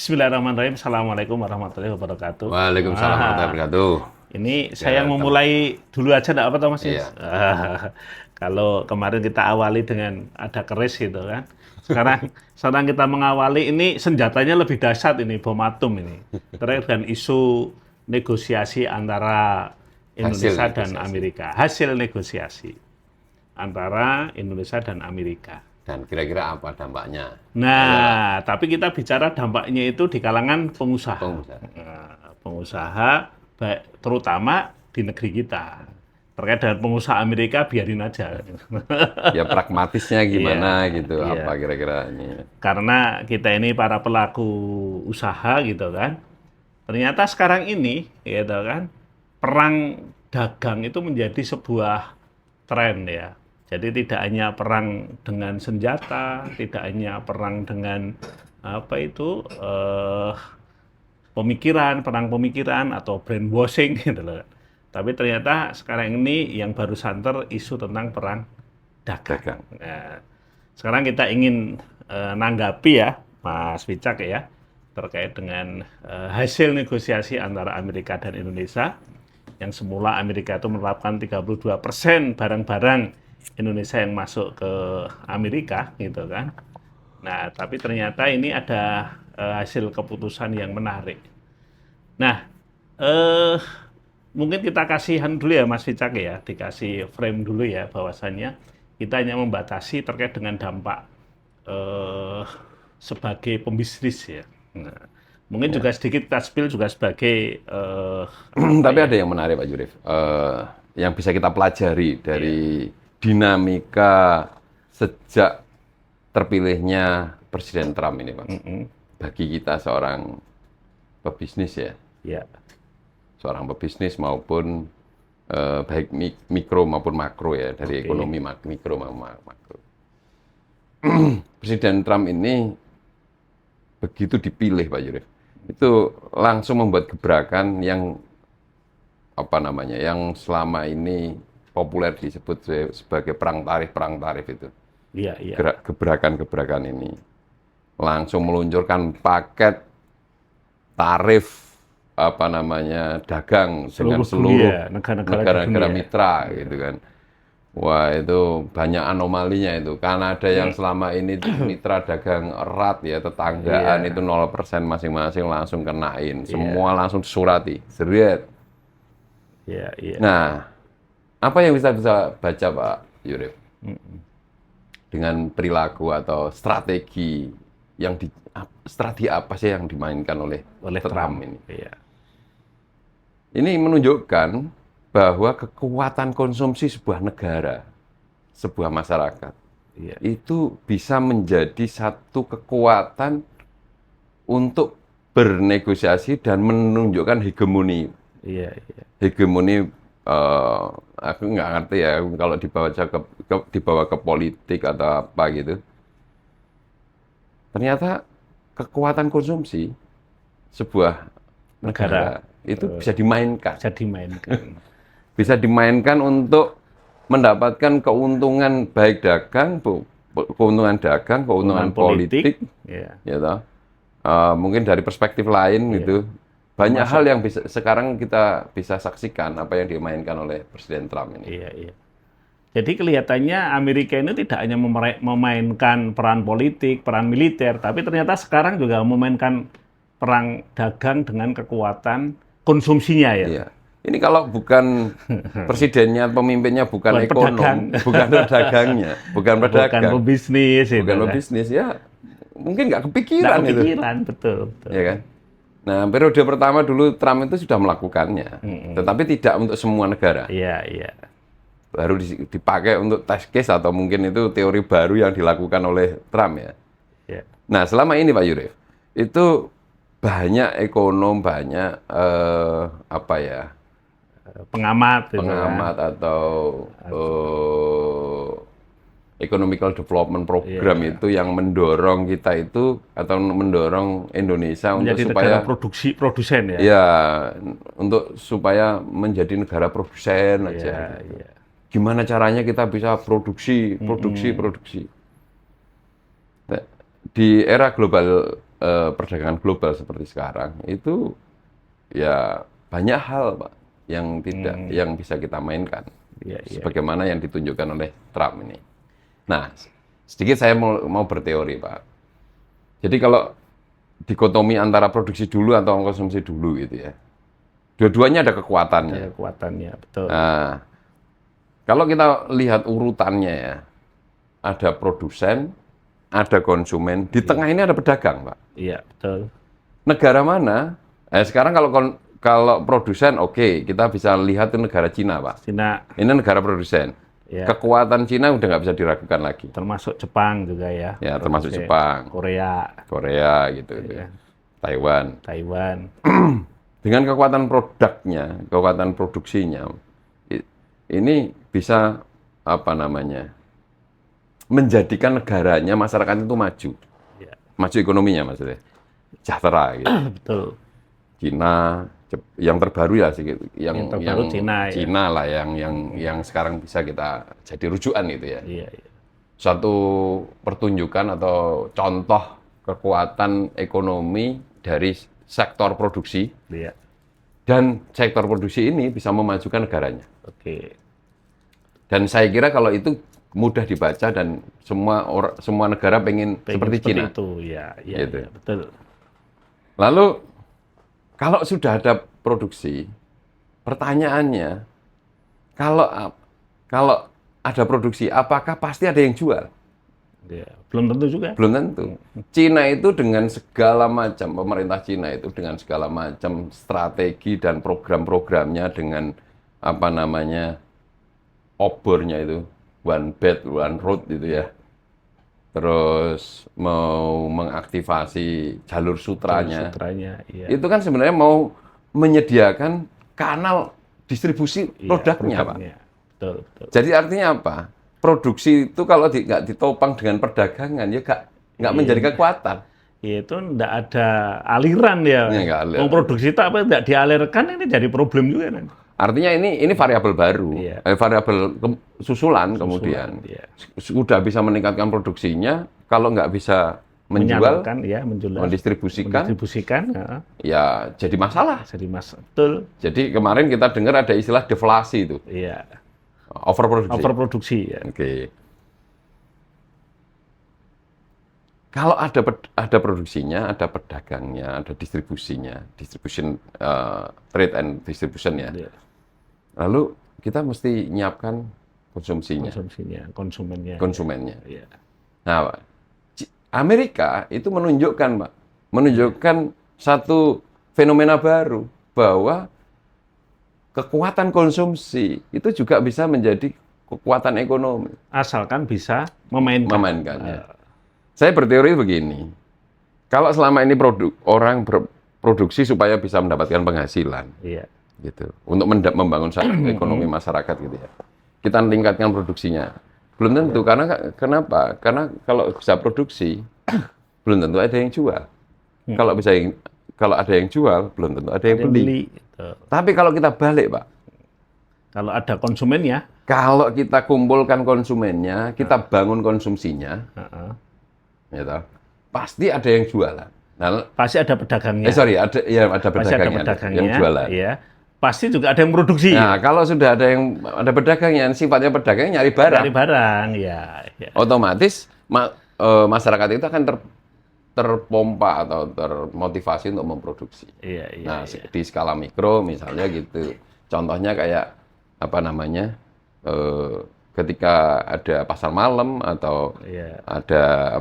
Bismillahirrahmanirrahim. Assalamualaikum warahmatullahi wabarakatuh. Waalaikumsalam warahmatullahi wabarakatuh. Ini Ya, saya welcome. memulai dulu aja enggak apa toh Mas Yus? Iya. Kalau kemarin kita awali dengan ada keris gitu kan. Sekarang kita mengawali ini senjatanya lebih dahsyat ini, bom atom ini. Terkait dengan isu negosiasi antara Hasil Indonesia dan negosiasi. Amerika. Hasil negosiasi antara Indonesia dan Amerika. Dan kira-kira apa dampaknya? Nah, tapi kita bicara dampaknya itu di kalangan pengusaha. Pengusaha. Pengusaha, terutama di negeri kita. Terkait dengan pengusaha Amerika, biarin aja. Ya pragmatisnya gimana Iya, gitu, iya. apa kira-kira ini. Karena kita ini para pelaku usaha gitu kan. Ternyata sekarang ini, gitu kan, perang dagang itu menjadi sebuah tren ya. Jadi tidak hanya perang dengan senjata, tidak hanya perang dengan apa itu perang pemikiran atau brainwashing gitu loh. Tapi ternyata sekarang ini yang baru santer isu tentang perang dagang. Dagang. Nah, sekarang kita ingin nanggapi ya, Mas Wicak ya, terkait dengan hasil negosiasi antara Amerika dan Indonesia. Yang semula Amerika itu menerapkan 32% barang-barang Indonesia yang masuk ke Amerika gitu kan. Nah, tapi ternyata ini ada hasil keputusan yang menarik. Nah, mungkin kita kasihan dulu ya Mas Wicak ya, dikasih frame dulu ya bahwasannya kita hanya membatasi terkait dengan dampak sebagai pembisnis ya. Nah, mungkin juga sedikit kita spill juga sebagai Tapi ada yang menarik Pak Jurif. Yang bisa kita pelajari dari dinamika sejak terpilihnya Presiden Trump ini Pak. Bagi kita seorang pebisnis ya. ya. Seorang pebisnis maupun baik mikro maupun makro ya, dari ekonomi mikro maupun makro. Presiden Trump ini begitu dipilih Pak Yurif, itu langsung membuat gebrakan yang yang selama ini populer disebut sebagai perang tarif itu. Iya, iya. Gebrakan-gebrakan ini langsung meluncurkan paket tarif dagang dengan seluruh negara-negara mitra gitu kan. Wah, itu banyak anomalinya itu. Kanada yang selama ini mitra dagang erat ya, tetanggaan itu 0% masing-masing langsung kenain. Semua langsung disurati. Serius. Nah, apa yang bisa baca Pak Yurif? Dengan perilaku atau strategi strategi apa sih yang dimainkan oleh Trump ini? Ini menunjukkan bahwa kekuatan konsumsi sebuah negara, sebuah masyarakat, itu bisa menjadi satu kekuatan untuk bernegosiasi dan menunjukkan hegemoni. Hegemoni, aku nggak ngerti ya kalau dibawa ke politik atau apa gitu. Ternyata kekuatan konsumsi sebuah negara itu bisa dimainkan. Bisa dimainkan untuk mendapatkan keuntungan baik keuntungan politik, gitu. Mungkin dari perspektif lain gitu. Banyak hal yang sekarang kita bisa saksikan apa yang dimainkan oleh Presiden Trump ini. Jadi kelihatannya Amerika ini tidak hanya memainkan peran politik, peran militer, tapi ternyata sekarang juga memainkan perang dagang dengan kekuatan konsumsinya ya. Iya. Ini kalau bukan presidennya, pemimpinnya bukan ekonom, bukan pedagangnya, bukan pedagang, bukan pebisnis, bukan pebisnis ya, mungkin nggak kepikiran itu. Betul. Ya kan? Nah, periode pertama dulu Trump itu sudah melakukannya, tetapi tidak untuk semua negara. Iya. Baru dipakai untuk test case atau mungkin itu teori baru yang dilakukan oleh Trump ya. Nah, selama ini Pak Yurif, itu banyak ekonom, banyak pengamat atau economical development program itu yang mendorong kita itu atau mendorong Indonesia menjadi untuk supaya produsen ya. Ya, untuk supaya menjadi negara produsen aja. Gitu. Gimana caranya kita bisa produksi. Di era global perdagangan global seperti sekarang itu ya banyak hal Pak yang yang bisa kita mainkan. Sebagaimana yang ditunjukkan oleh Trump ini. Nah, sedikit saya mau berteori Pak. Jadi kalau dikotomi antara produksi dulu atau konsumsi dulu gitu ya. Dua-duanya ada kekuatannya. Ada kekuatannya, betul. Nah, kalau kita lihat urutannya ya, ada produsen, ada konsumen, di tengah ini ada pedagang, Pak. Iya, betul. Negara mana? Sekarang kalau produsen, oke, kita bisa lihat itu negara Cina, Pak. Cina. Ini negara produsen. Ya. Kekuatan Cina udah nggak bisa diragukan lagi. Termasuk Jepang juga ya. Ya, termasuk Jepang. Korea gitu. Ya. Taiwan. Dengan kekuatan produknya, kekuatan produksinya, ini bisa menjadikan negaranya, masyarakat itu maju. Ya. Maju ekonominya maksudnya. Sejahtera gitu. Betul. Cina yang terbaru ya sih, yang terbaru Cina lah yang sekarang bisa kita jadi rujukan itu ya. Iya. Suatu pertunjukan atau contoh kekuatan ekonomi dari sektor produksi. Iya. Dan sektor produksi ini bisa memajukan negaranya. Oke. Dan saya kira kalau itu mudah dibaca dan semua negara pengen seperti Cina. Itu, ya, gitu. Ya, betul. Lalu kalau sudah ada produksi, pertanyaannya kalau ada produksi, apakah pasti ada yang jual? Ya, belum tentu juga. Belum tentu. Cina itu dengan segala macam, pemerintah Cina itu dengan segala macam strategi dan program-programnya dengan obornya itu, One Belt, One Road gitu ya. Terus mau mengaktifasi jalur sutranya. Iya. Itu kan sebenarnya mau menyediakan kanal distribusi produknya, Pak. Betul. Jadi artinya apa? Produksi itu kalau nggak ditopang dengan perdagangan ya nggak menjadi kekuatan. Itu nggak ada aliran ya. Mau produksi itu apa nggak dialirkan ini jadi problem juga nanti. Artinya ini variabel baru, variabel susulan kemudian. Sudah bisa meningkatkan produksinya, kalau nggak bisa menjual, mendistribusikan, ya jadi masalah. Betul. Jadi kemarin kita dengar ada istilah deflasi itu. Iya. Overproduksi. Ya. Oke. Kalau ada produksinya, ada pedagangnya, ada distribusinya, trade and distribution ya. Yeah. Lalu kita mesti nyiapkan konsumennya. Konsumennya. Yeah. Nah, Amerika itu menunjukkan satu fenomena baru bahwa kekuatan konsumsi itu juga bisa menjadi kekuatan ekonomi. Asalkan bisa memainkannya. Saya berteori begini, kalau selama ini orang berproduksi supaya bisa mendapatkan penghasilan, gitu, untuk membangun ekonomi masyarakat gitu ya, kita meningkatkan produksinya. Belum tentu, karena kenapa? Karena kalau bisa produksi, belum tentu ada yang jual. Kalau ada yang jual, belum tentu ada yang beli. Tapi kalau kita balik, Pak. Kalau ada konsumennya. Kalau kita kumpulkan konsumennya, kita bangun konsumsinya, gitu, pasti ada yang jualan. Nah, pasti ada pedagangnya. Ada pedagangnya yang jualan. Iya. Pasti juga ada yang produksi. Nah, kalau sudah ada pedagangnya, sifatnya pedagang nyari barang. Ya. Otomatis masyarakat itu akan terpompa atau termotivasi untuk memproduksi. Iya. Di skala mikro misalnya gitu. Contohnya kayak ketika ada pasar malam atau ada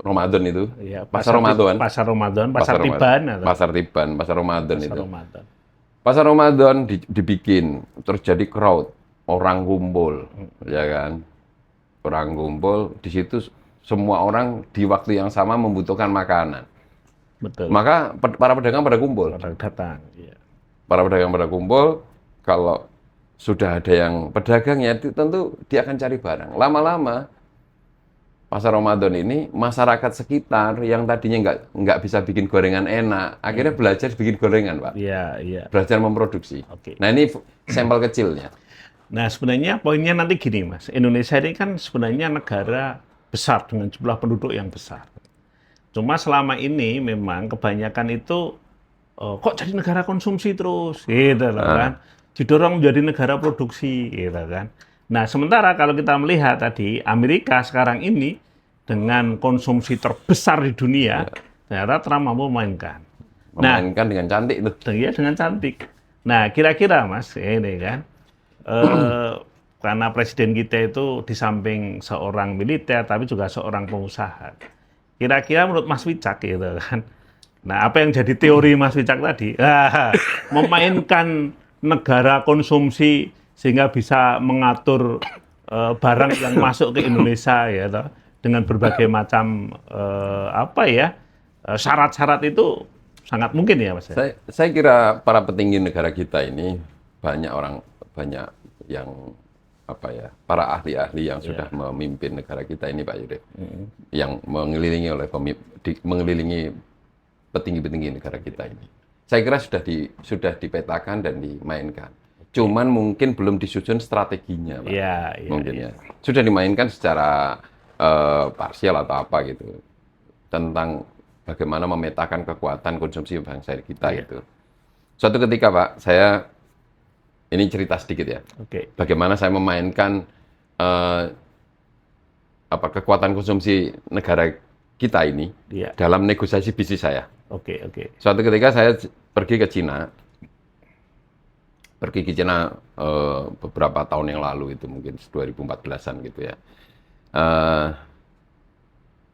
Ramadan itu. Pasar Ramadan, pasar Tiban, pasar Ramadan itu. Pasar Ramadan dibikin, terus jadi crowd, orang kumpul, ya kan? Orang kumpul, di situ semua orang di waktu yang sama membutuhkan makanan. Betul. Maka para pedagang pada kumpul. Para pedagang pada kumpul, kalau sudah ada yang pedagangnya, tentu dia akan cari barang. Lama-lama, pasar Ramadan ini, masyarakat sekitar yang tadinya nggak bisa bikin gorengan enak, akhirnya belajar bikin gorengan, Pak. Iya. Belajar memproduksi. Nah, ini sampel kecilnya. Nah, sebenarnya poinnya nanti gini, Mas. Indonesia ini kan sebenarnya negara besar dengan jumlah penduduk yang besar. Cuma selama ini memang kebanyakan itu kok jadi negara konsumsi terus, gitu loh kan. Didorong menjadi negara produksi, gitu kan. Nah, sementara kalau kita melihat tadi, Amerika sekarang ini dengan konsumsi terbesar di dunia, ternyata Trump mampu memainkan. Memainkan dengan cantik tuh. Ya, dengan cantik. Nah, kira-kira Mas, ini kan, karena presiden kita itu di samping seorang militer, tapi juga seorang pengusaha. Kira-kira menurut Mas Wicak gitu kan. Nah, apa yang jadi teori Mas Wicak tadi? Memainkan negara konsumsi sehingga bisa mengatur barang yang masuk ke Indonesia ya toh, dengan berbagai macam syarat-syarat itu sangat mungkin ya Mas. Saya kira para petinggi negara kita ini banyak yang para ahli-ahli yang sudah memimpin negara kita ini Pak Yudit, yang mengelilingi petinggi-petinggi negara kita ini. Saya kira sudah dipetakan dan dimainkan. Cuman mungkin belum disusun strateginya, Pak. Mungkin ya. Sudah dimainkan secara parsial atau apa gitu. Tentang bagaimana memetakan kekuatan konsumsi bangsa kita gitu. Suatu ketika, Pak, ini cerita sedikit ya. Bagaimana saya memainkan kekuatan konsumsi negara kita ini dalam negosiasi bisnis saya. Suatu ketika saya pergi ke Cina beberapa tahun yang lalu itu mungkin 2014-an gitu ya.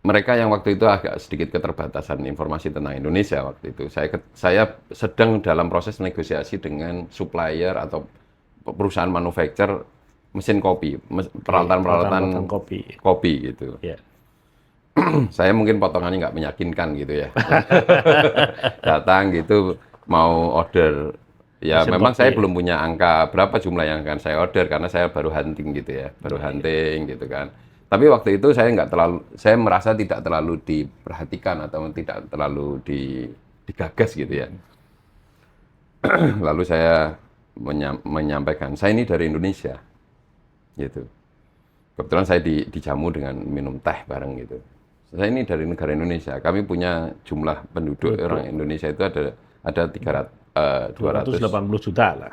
Mereka yang waktu itu agak sedikit keterbatasan informasi tentang Indonesia waktu itu. Saya sedang dalam proses negosiasi dengan supplier atau perusahaan manufacturer mesin kopi, peralatan-peralatan kopi gitu. Saya mungkin potongannya nggak meyakinkan gitu ya. Datang gitu mau order. Ya mesin memang kopi. Saya belum punya angka berapa jumlah yang akan saya order karena saya baru hunting gitu ya, hunting gitu kan. Tapi waktu itu saya merasa tidak terlalu diperhatikan atau tidak terlalu digagas gitu ya. Lalu saya menyampaikan, saya ini dari Indonesia, gitu. Kebetulan saya dijamu dengan minum teh bareng gitu. Saya ini dari negara Indonesia. Kami punya jumlah penduduk orang Indonesia itu ada 280 juta lah.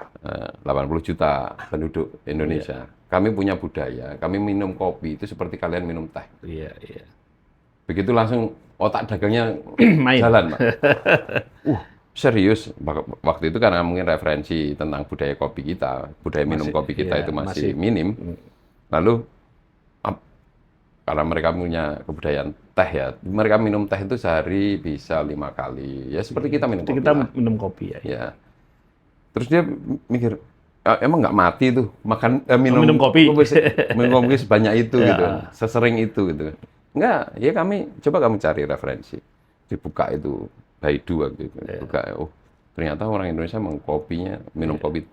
80 juta penduduk Indonesia. Kami punya budaya, kami minum kopi itu seperti kalian minum teh. Begitu langsung otak dagangnya jalan, Pak. Serius. Waktu itu karena mungkin referensi tentang budaya kopi kita, budaya minum kopi kita itu masih minim. Lalu karena mereka punya kebudayaan teh ya, mereka minum teh itu sehari bisa 5 kali. Ya seperti kita minum kopi. Kita minum kopi ya. Terus dia mikir, emang nggak mati tuh minum kopi. Minum kopi sebanyak itu gitu, sesering itu gitu. Enggak, ya coba kamu cari referensi. Dibuka itu Baidu waktu itu. Buka, ternyata orang Indonesia minum kopi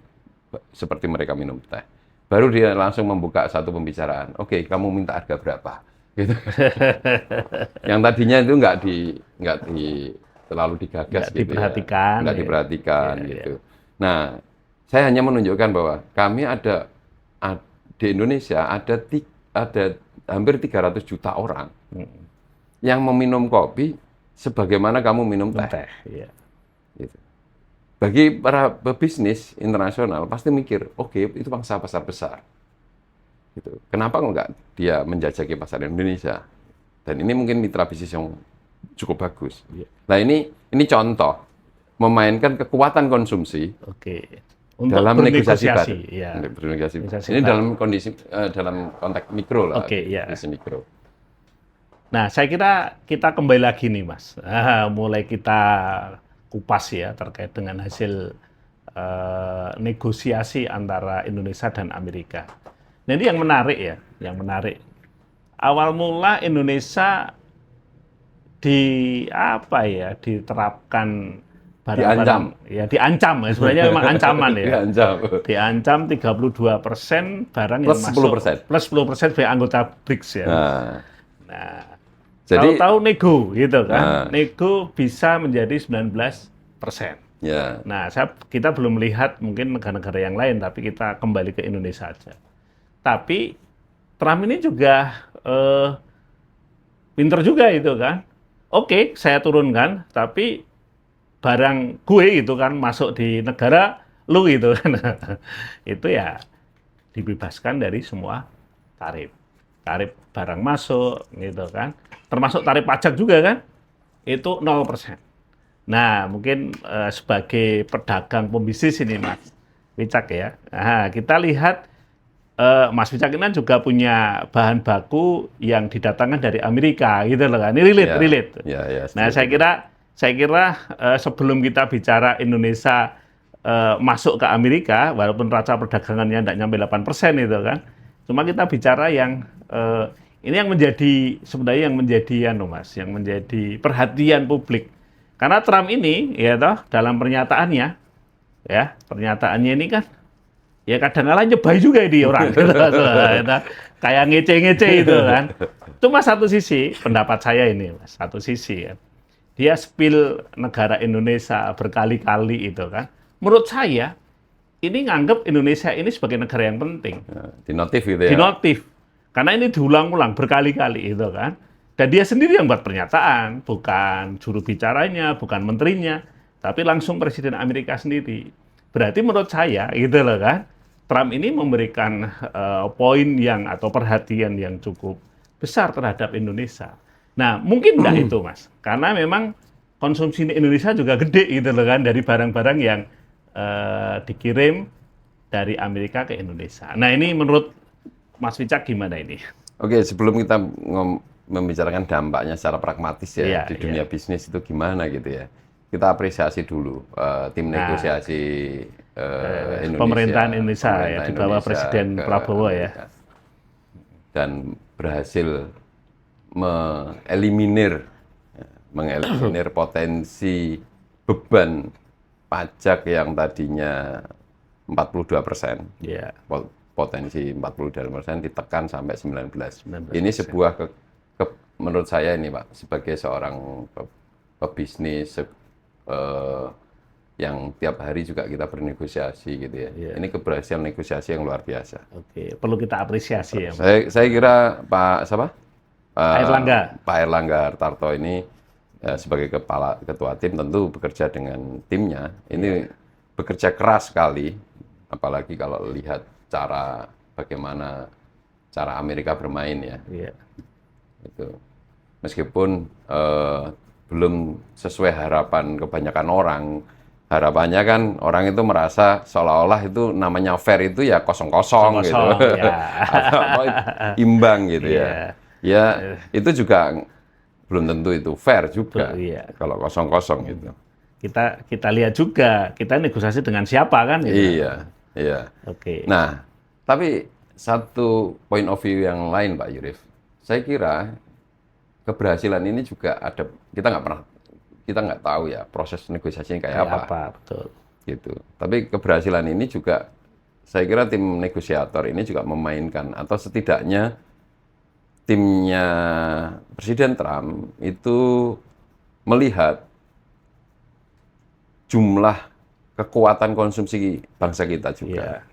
seperti mereka minum teh. Baru dia langsung membuka satu pembicaraan. Oke, kamu minta harga berapa? Gitu. Yang tadinya itu nggak terlalu digagas gitu diperhatikan, nggak diperhatikan gitu. Nah, saya hanya menunjukkan bahwa kami di Indonesia ada hampir 300 juta orang yang meminum kopi sebagaimana kamu minum teh. Gitu. Bagi para pebisnis internasional pasti mikir, oke, itu pangsa pasar besar. Gitu. Kenapa nggak dia menjajaki pasar Indonesia? Dan ini mungkin mitra bisnis yang cukup bagus. Nah ini contoh memainkan kekuatan konsumsi untuk dalam negosiasi. Ini dalam konteks mikro lah. Mikro. Nah, saya kira kita kembali lagi nih, Mas. Mulai kita kupas ya terkait dengan hasil negosiasi antara Indonesia dan Amerika. Nah, ini yang menarik. Awal mula Indonesia diterapkan diancam. Sebenarnya memang ancaman ya. Diancam 32% barang yang masuk. Plus 10% sebagai anggota BRICS ya. Nah, tahu-tahu nego gitu kan. Nego bisa menjadi 19%. Nah, kita belum melihat mungkin negara-negara yang lain, tapi kita kembali ke Indonesia saja. Tapi Trump ini juga pinter juga itu kan. oke, saya turunkan, tapi barang gue itu kan masuk di negara lu gitu kan. Itu ya dibebaskan dari semua tarif. Tarif barang masuk gitu kan. Termasuk tarif pajak juga kan. Itu 0%. Nah, mungkin sebagai pedagang pembisnis ini Mas Wicak ya. Nah, kita lihat Mas Wicak ini juga punya bahan baku yang didatangkan dari Amerika gitu loh kan. Ini relate. Nah, saya kira sebelum kita bicara Indonesia masuk ke Amerika, walaupun raca perdagangannya tidak nyampe 8% itu kan. Cuma kita bicara yang ini yang menjadi sebenarnya yang menjadi perhatian publik. Karena Trump ini ya toh dalam pernyataannya ini kan ya kadang-kadang nyebai juga ini orang gitu. Kayak ngece-ngece itu kan. Cuma satu sisi pendapat saya ini Mas, satu sisi ya. Dia spill negara Indonesia berkali-kali itu kan. Menurut saya ini nganggap Indonesia ini sebagai negara yang penting. Dinotif gitu ya. Dinotif. Karena ini diulang-ulang berkali-kali itu kan. Dan dia sendiri yang buat pernyataan, bukan juru bicaranya, bukan menterinya, tapi langsung Presiden Amerika sendiri. Berarti menurut saya gitu loh kan. Trump ini memberikan poin atau perhatian yang cukup besar terhadap Indonesia. Nah, mungkin enggak itu, Mas. Karena memang konsumsi Indonesia juga gede gitu loh kan dari barang-barang yang dikirim dari Amerika ke Indonesia. Nah, ini menurut Mas Wicak gimana ini? Oke, sebelum kita membicarakan dampaknya secara pragmatis ya di dunia bisnis itu gimana gitu ya. Kita apresiasi dulu tim negosiasi Indonesia, pemerintahan Indonesia ya di bawah Presiden Prabowo ya. Dan berhasil mengeliminir potensi beban pajak yang tadinya 42%. Potensi 42% ditekan sampai 19%. Ini sebuah menurut saya ini Pak, sebagai seorang pebisnis yang tiap hari juga kita bernegosiasi gitu ya. Ini keberhasilan negosiasi yang luar biasa. Oke, perlu kita apresiasi ya. Saya kira Pak Pak Airlangga Hartarto ini sebagai ketua tim tentu bekerja dengan timnya. Ini bekerja keras sekali, apalagi kalau lihat bagaimana cara Amerika bermain ya. Itu. Meskipun belum sesuai harapan kebanyakan orang. Harapannya kan orang itu merasa seolah-olah itu namanya fair itu ya kosong-kosong gitu. Atau imbang gitu ya. Ya, itu juga belum tentu itu fair juga. Kalau kosong-kosong gitu. Kita lihat juga, kita negosiasi dengan siapa kan gitu. Iya. Oke. Nah, tapi satu point of view yang lain Pak Yurif. Saya kira keberhasilan ini juga ada, kita nggak tahu ya proses negosiasinya kayak apa. Betul. Gitu. Tapi keberhasilan ini juga, saya kira tim negosiator ini juga memainkan, atau setidaknya timnya Presiden Trump itu melihat jumlah kekuatan konsumsi bangsa kita juga.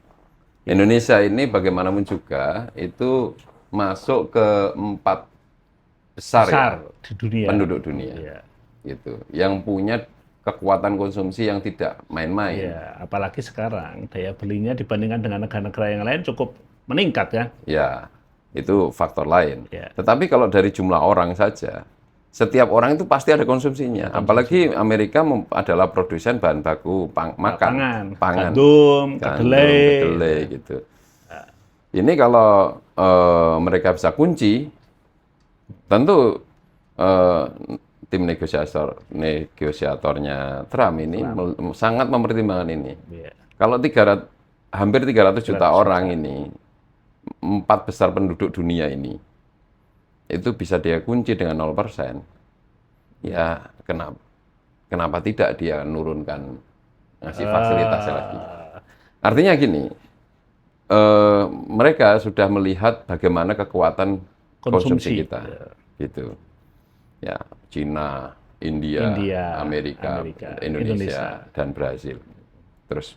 Indonesia ini bagaimanapun juga itu masuk ke 4 besar di dunia. Penduduk dunia. Gitu. Yang punya kekuatan konsumsi yang tidak main-main. Apalagi sekarang daya belinya dibandingkan dengan negara-negara yang lain cukup meningkat kan? Ya, itu faktor lain. Tetapi kalau dari jumlah orang saja, setiap orang itu pasti ada konsumsinya. Apalagi Amerika adalah produsen bahan baku pangan, gandum, kedelai gitu. Ini kalau mereka bisa kunci, tentu tim negosiatornya Trump ini sangat mempertimbangkan ini. Kalau hampir 300 juta orang ini, 4 besar penduduk dunia ini, itu bisa dia kunci dengan 0%. Ya, kenapa tidak dia nurunkan, ngasih fasilitasnya lagi. Artinya gini, mereka sudah melihat bagaimana kekuatan konsumsi kita. Gitu. Ya, Cina, India, Amerika, Indonesia, dan Brazil. Terus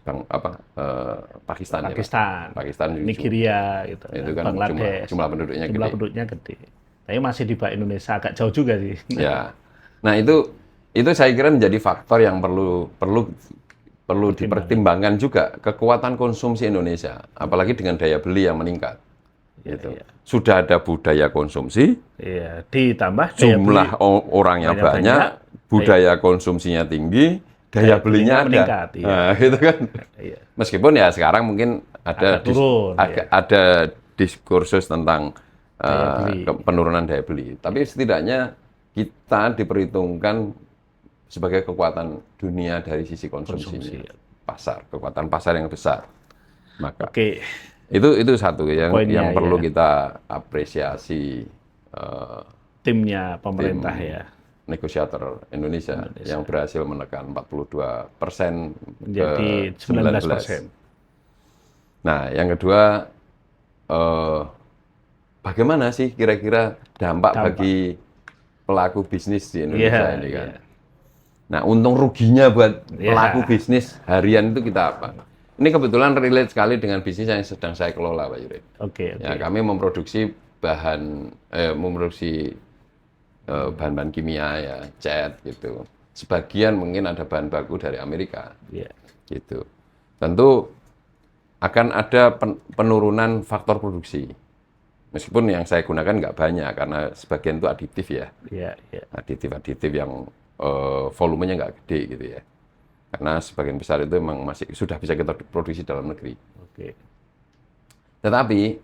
Pakistan, Nigeria, gitu. Itu kan Bangladesh, jumlah penduduknya gede. Tapi masih di bawah Indonesia, agak jauh juga sih. Ya. Nah, itu saya kira menjadi faktor yang perlu dipertimbangkan juga, kekuatan konsumsi Indonesia, apalagi dengan daya beli yang meningkat. Gitu. Sudah ada budaya konsumsi, ditambah daya jumlah orangnya banyak, budaya konsumsinya tinggi, daya belinya ada. Meningkat, Nah, gitu kan. Meskipun ya sekarang mungkin ada diskursus tentang penurunan daya beli, tapi setidaknya kita diperhitungkan sebagai kekuatan dunia dari sisi konsumsinya. Pasar, kekuatan pasar yang besar. Maka itu satu yang perlu kita apresiasi, timnya pemerintah ya, negosiator Indonesia yang berhasil menekan 42% menjadi 19%. Nah, yang kedua, bagaimana sih kira-kira dampak bagi pelaku bisnis di Indonesia ini kan? Nah, untung ruginya buat pelaku bisnis harian itu kita apa? Ini kebetulan relate sekali dengan bisnis yang sedang saya kelola, Pak Yuri. Ya, kami memproduksi bahan-bahan kimia ya, cat gitu. Sebagian mungkin ada bahan baku dari Amerika. Gitu. Tentu akan ada penurunan faktor produksi. Meskipun yang saya gunakan nggak banyak karena sebagian itu aditif ya. Aditif yang volumenya nggak gede gitu ya. Karena sebagian besar itu memang masih sudah bisa kita produksi dalam negeri. Tetapi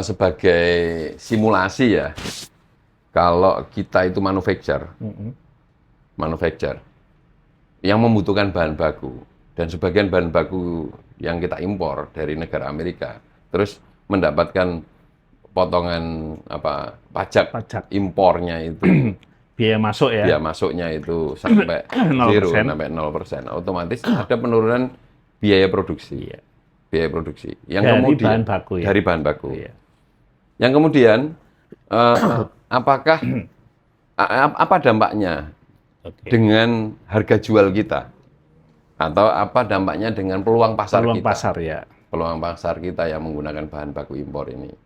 sebagai simulasi ya, kalau kita itu manufacture yang membutuhkan bahan baku dan sebagian bahan baku yang kita impor dari negara Amerika, terus mendapatkan potongan pajak impornya itu biaya masuk ya. Biaya masuknya itu sampai 0%, sampai 0%. Otomatis ada penurunan biaya produksi. Biaya produksi. Yang dari kemudian bahan baku ya. Dari bahan baku. Yang kemudian apa dampaknya dengan harga jual kita? Atau apa dampaknya dengan peluang pasar kita? Peluang pasar kita yang menggunakan bahan baku impor ini.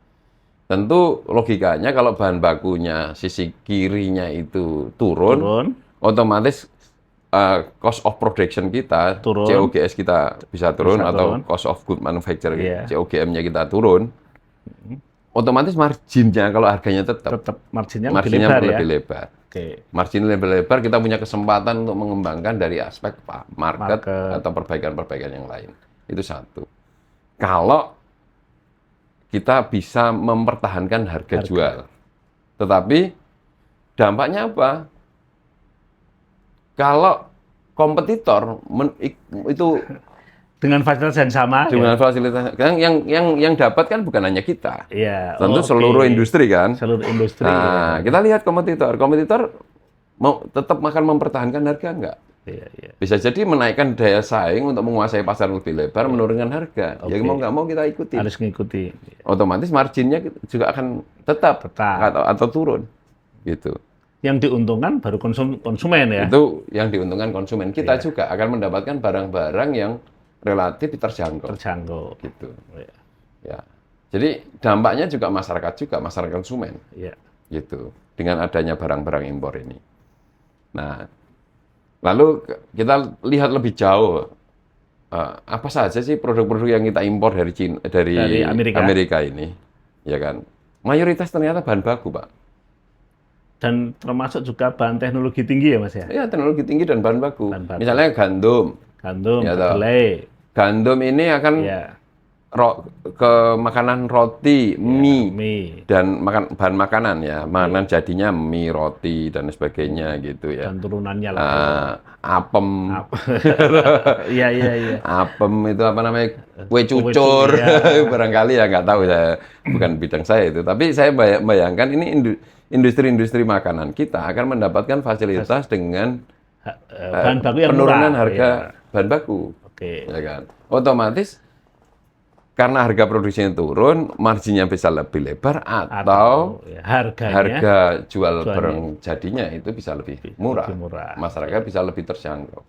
Tentu logikanya kalau bahan bakunya sisi kirinya itu turun. Otomatis cost of production kita, COGS kita bisa turun atau cost of good manufacture, COGM-nya kita turun. Otomatis marginnya kalau harganya tetap marginnya lebih lebar. Margin lebih lebar, kita punya kesempatan untuk mengembangkan dari aspek market. Atau perbaikan-perbaikan yang lain. Itu satu. Kalau kita bisa mempertahankan harga jual. Tetapi dampaknya apa? Kalau kompetitor itu dengan fasilitas yang sama, yang dapat kan bukan hanya kita. Tentu seluruh industri kan. Nah, kita lihat kompetitor mau tetap akan mempertahankan harga enggak? Bisa jadi menaikkan daya saing untuk menguasai pasar lebih lebar, menurunkan harga. Ya mau nggak mau kita ikuti. Harus ngikuti. Otomatis marginnya juga akan tetap. Atau turun. Gitu. Yang diuntungkan baru konsumen ya. Itu yang diuntungkan konsumen. Kita juga akan mendapatkan barang-barang yang relatif terjangkau. Gitu. Ya. Jadi dampaknya juga masyarakat konsumen. Gitu. Dengan adanya barang-barang impor ini. Nah, lalu kita lihat lebih jauh, apa saja sih produk-produk yang kita impor dari Amerika ini, ya kan? Mayoritas ternyata bahan baku, Pak. Dan termasuk juga bahan teknologi tinggi ya, Mas ya? Iya, teknologi tinggi dan bahan baku. Misalnya gandum, kedelai. Gandum ini akan ke makanan roti, mie, dan bahan makanan ya, makanan jadinya mie, roti dan sebagainya gitu ya. Dan turunannya lah. Apem. Iya. Apem itu apa namanya? Kue cucur. Barangkali ya nggak tahu saya, bukan bidang saya itu. Tapi saya bayangkan ini industri-industri makanan kita akan mendapatkan fasilitas dengan bahan baku yang penurunan harga bahan baku. Ya kan? Otomatis karena harga produksinya turun, marginnya bisa lebih lebar atau harga jual barang jadinya itu bisa lebih murah. Masyarakat bisa lebih terjangkau.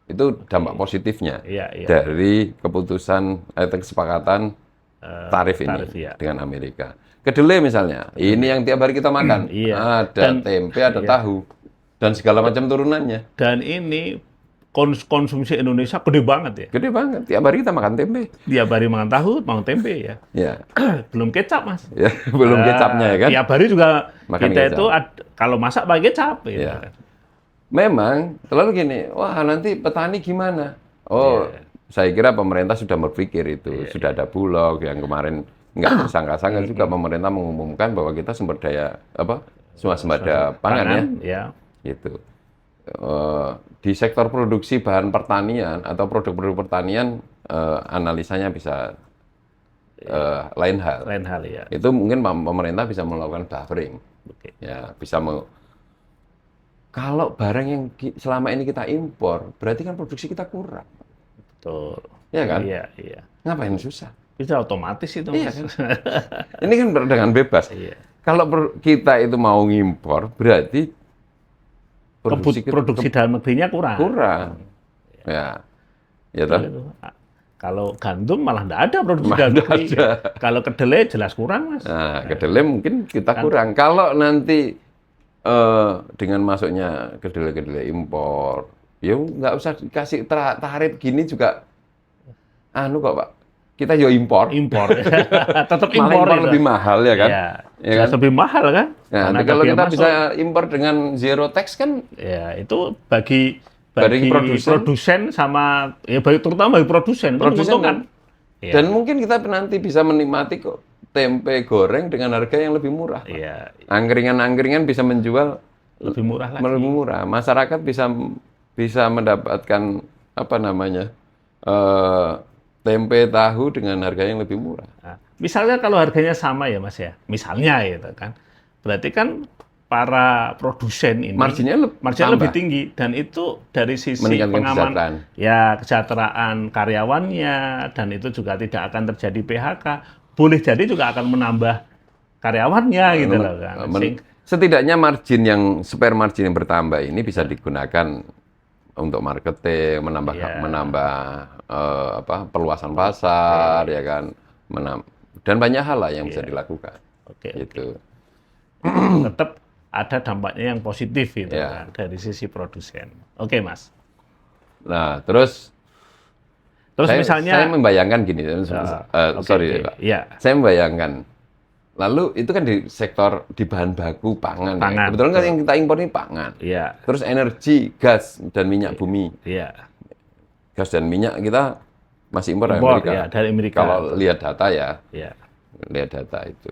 Itu dampak positifnya dari keputusan kesepakatan tarif ini dengan Amerika. Kedelai misalnya, ini yang tiap hari kita makan. Ada tempe, ada tahu. Dan segala macam turunannya. Dan ini konsumsi Indonesia gede banget ya. Gede banget. Tiap hari kita makan tempe. Tiap hari makan tahu, makan tempe ya. Ya. Belum kecap, Mas. Ya, belum kecapnya ya kan. Tiap hari juga Makan kita kecap. itu kalau masak pakai kecap. Ya. Ya. Memang terlalu gini, wah nanti petani gimana? Oh, saya kira pemerintah sudah berpikir itu. Sudah ada Bulog yang kemarin nggak tersangka-sangka juga pemerintah mengumumkan bahwa kita sumber daya swasembada pangan ya. Gitu. Di sektor produksi bahan pertanian atau produk-produk pertanian analisanya bisa lain hal. Lain hal ya. Itu mungkin pemerintah bisa melakukan buffering. Oke. Ya, bisa kalau barang yang selama ini kita impor, berarti kan produksi kita kurang. Betul. Iya kan? Iya, iya. Ngapain susah? Itu otomatis itu. Iya Mas. kan? Ini kan dengan bebas. Iya. Kalau kita itu mau ngimpor, berarti Produksi dalam negerinya kurang. kurang. Ya, ya toh. Itu. Kalau gandum malah enggak ada produksi Malah dalam nggak negeri. ada. Kalau kedelai jelas kurang, Mas. Nah, kedelai mungkin kita kurang. Kalau nanti dengan masuknya kedelai-kedelai impor, ya nggak usah dikasih tarif gini juga. Anu kok Pak, kita yo impor. Impor. Tetap Malah impor impor itu. lebih mahal ya kan? Iya. Ya Jelas kan? lebih mahal kan? Nah, Karena nanti kalau biaya kita masuk. bisa impor dengan zero tax kan, Ya, itu bagi Bagi produsen sama ya terutama bagi produsen itu menguntungkan. Ya. dan mungkin kita nanti bisa menikmati kok tempe goreng dengan harga yang lebih murah. Pak. Iya, Angkringan-angkringan bisa menjual lebih murah lagi. lebih murah. Masyarakat bisa mendapatkan apa namanya tempe tahu dengan harga yang lebih murah. Nah, misalnya kalau harganya sama ya Mas ya, misalnya gitu kan, berarti kan para produsen ini Marginnya lebih tinggi dan itu dari sisi Meningkatkan kesejahteraan. ya kesejahteraan karyawannya dan itu juga tidak akan terjadi PHK, boleh jadi juga akan menambah karyawannya gitu loh kan. Setidaknya spare margin yang bertambah ini bisa digunakan untuk marketing, menambah perluasan pasar ya kan, dan banyak hal lah yang bisa dilakukan. Oke. Gitu. Tetap ada dampaknya yang positif gitu Ya. kan dari sisi produsen. Oke, Mas. Nah, terus misalnya saya membayangkan gini, sorry Pak. Iya. Saya membayangkan, lalu itu kan di sektor di bahan baku pangan. Ya. Kebetulan kan yang kita impor ini pangan. Iya. Terus energi, gas dan minyak bumi. Iya. Gas dan minyak kita masih impor dari Impor, Amerika. ya, dari Amerika. Kalau lihat data ya, Iya. lihat data itu.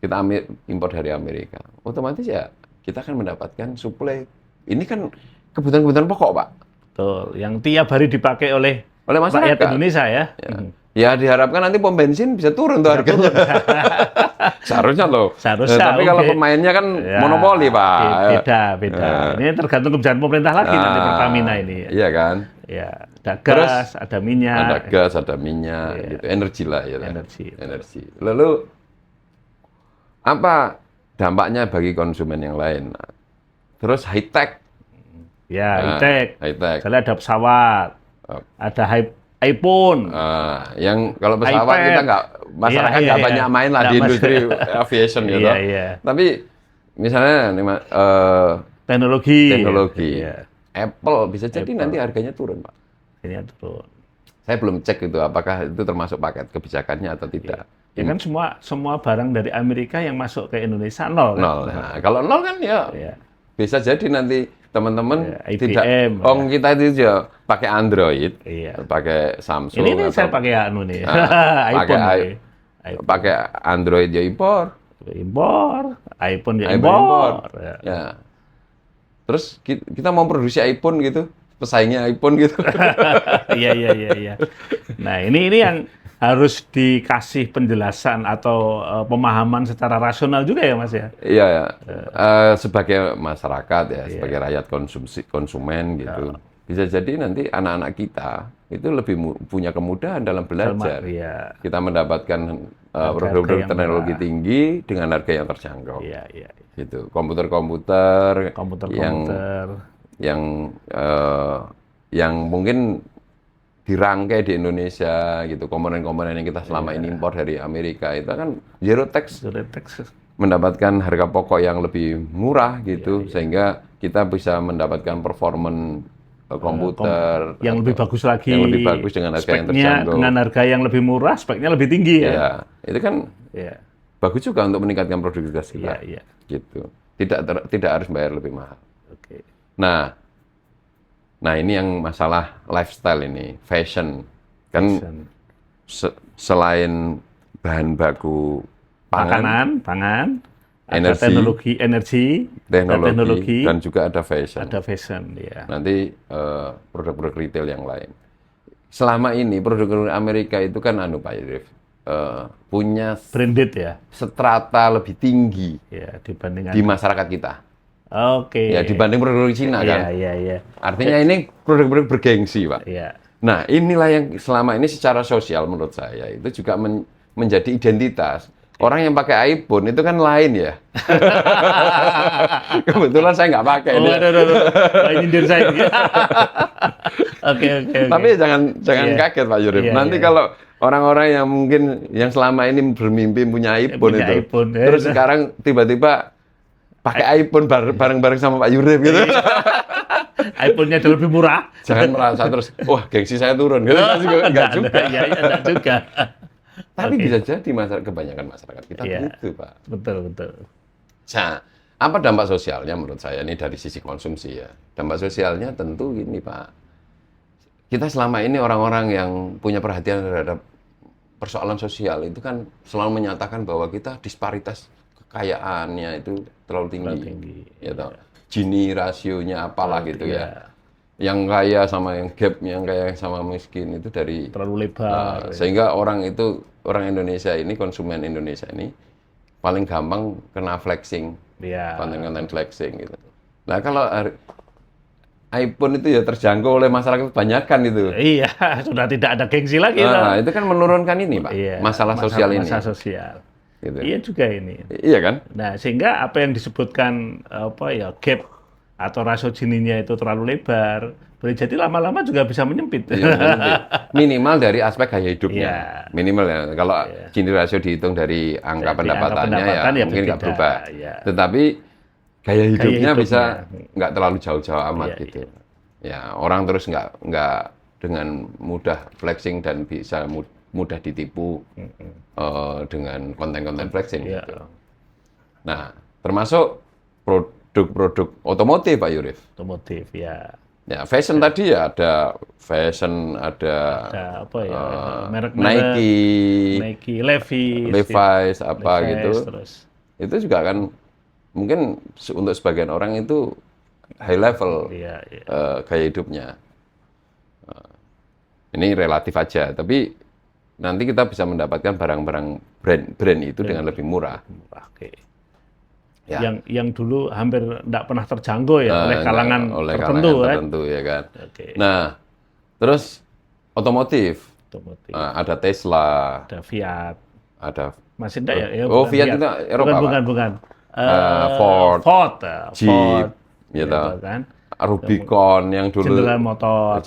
Kita impor dari Amerika. Otomatis ya kita akan mendapatkan suplai. Ini kan kebutuhan-kebutuhan pokok, Pak. Betul. Yang tiap hari dipakai oleh Masyarakat rakyat Indonesia ya. Ya diharapkan nanti pom bensin bisa turun tuh harganya. Seharusnya loh. Seharusnya. Tapi kalau pemainnya kan monopoli, Pak. Beda. Ini tergantung kebijakan pemerintah lagi nanti Pertamina ini. Iya kan? Ya, ada gas, ada minyak. Ada gas, ada minyak, gitu. Energi lah ya. Energi. Lalu apa dampaknya bagi konsumen yang lain? Terus high tech. Ya, high tech. Misalnya ada pesawat, ada iPhone. Yang kalau pesawat iPad. kita masyarakat nggak banyak main lah di industri aviation gitu. Iya. Tapi misalnya teknologi. Iya. Apple bisa jadi nanti harganya turun, Pak. Harganya turun. Saya belum cek itu apakah itu termasuk paket kebijakannya atau tidak. Ya kan semua barang dari Amerika yang masuk ke Indonesia nol. Kan? Nol. Nah, kalau nol kan ya bisa jadi nanti teman-teman tidak. Kita itu ya pakai Android, pakai Samsung. Ini saya pakai nih. iPhone. Pakai Android ya impor, iPhone ya impor. Ya. Terus kita mau produksi iPhone gitu, pesaingnya iPhone gitu. Iya. Nah ini yang harus dikasih penjelasan atau pemahaman secara rasional juga ya Mas ya? Iya, sebagai masyarakat ya, sebagai rakyat konsumen gitu. Bisa jadi nanti anak-anak kita itu lebih punya kemudahan dalam belajar. Kita mendapatkan produk-produk teknologi tinggi dengan harga yang terjangkau. Iya. Gitu. Komputer yang mungkin dirangkai di Indonesia gitu, komponen-komponen yang kita selama ini impor dari Amerika itu kan zero tax mendapatkan harga pokok yang lebih murah gitu, sehingga kita bisa mendapatkan performance komputer yang lebih bagus lagi, yang lebih bagus dengan harga yang speknya terjangkau. dengan harga yang lebih murah, speknya lebih tinggi ya. Ya, itu kan Ya, bagus juga untuk meningkatkan produktivitas kita. iya. Gitu. Tidak harus bayar lebih mahal. Oke. Nah, ini yang masalah lifestyle ini, fashion. Kan Fashion. Selain bahan baku pangan, Pangan, ada energi, teknologi, energi, teknologi, dan juga ada fashion. ada fashion, ya. Nanti produk-produk retail yang lain. Selama ini produk Amerika itu kan Pak Yurif, punya Branded ya. strata lebih tinggi Ya, dibandingkan. di masyarakat kita. Oke. Ya, dibanding produk Cina kan. Iya. Artinya ini produk-produk bergengsi, Pak. Iya. Nah, inilah yang selama ini secara sosial menurut saya itu juga menjadi identitas. Orang yang pakai iPhone itu kan lain ya. Kebetulan saya nggak pakai. Aduh. Nyindir saya. Oke. Tapi jangan Iya. kaget Pak Yurif. Iya, Nanti iya. kalau orang-orang yang mungkin yang selama ini bermimpi punya iPhone Punya itu, iPhone, ya. terus sekarang tiba-tiba pakai iPhone bareng-bareng sama Pak Yurif gitu. Iya. iPhone-nya jauh lebih murah. Jangan merasa terus, wah gengsi saya turun. Gitu. Enggak juga. Iya, enggak juga. Tapi Oke. bisa jadi kebanyakan masyarakat kita Iya. begitu, Pak. Betul. Nah, apa dampak sosialnya menurut saya ini dari sisi konsumsi ya. Dampak sosialnya tentu gini, Pak. Kita selama ini orang-orang yang punya perhatian terhadap persoalan sosial itu kan selalu menyatakan bahwa kita disparitas kekayaannya itu terlalu tinggi. Ya toh. Gini rasionya apalah gitu ya. Yang kaya sama yang gap, yang kaya sama miskin itu dari Terlalu lebar. sehingga orang Indonesia ini, konsumen Indonesia ini paling gampang kena flexing, Iya. konten-konten flexing gitu. Nah, kalau iPhone itu ya terjangkau oleh masyarakat kebanyakan itu. Iya, sudah tidak ada gengsi lagi. Nah, itu kan menurunkan ini, Pak. Iya, masalah sosial ini. Masalah sosial. Gitu. Iya juga ini. Iya kan? Nah, sehingga apa yang disebutkan gap atau rasio Gini-nya itu terlalu lebar, boleh jadi lama-lama juga bisa menyempit. Iya, minimal dari aspek gaya hidupnya. Iya. Minimal ya. Kalau Gini rasio dihitung dari angka pendapatannya ya mungkin nggak berubah. Iya. Tetapi gaya hidupnya bisa hidupnya. nggak terlalu jauh-jauh amat Iya, gitu. Ya, orang terus nggak dengan mudah flexing dan bisa mudah ditipu dengan konten-konten flexing. Iya. Gitu. Nah, termasuk produk-produk otomotif, Pak Yurif. Otomotif ya. Ya, fashion tadi ya ada fashion, ada Apa ya? Nike, Nike, Levi's, apa Levi's, gitu. Terus. Itu juga kan mungkin untuk sebagian orang itu high level Iya. gaya hidupnya. Ini relatif aja, tapi nanti kita bisa mendapatkan barang-barang brand itu dengan lebih murah. Oke. Ya. Yang dulu hampir tidak pernah terjangkau ya oleh kalangan tertentu ya kan. Oke. Nah, terus otomotif. Otomotif. Ada Tesla, Ada Fiat. ada Masih enggak ya? Oh, bukan Fiat itu Eropa, Pak. bukan. Ford, Jeep, Ford, gitu. kan. Rubicon yang dulu General Motor.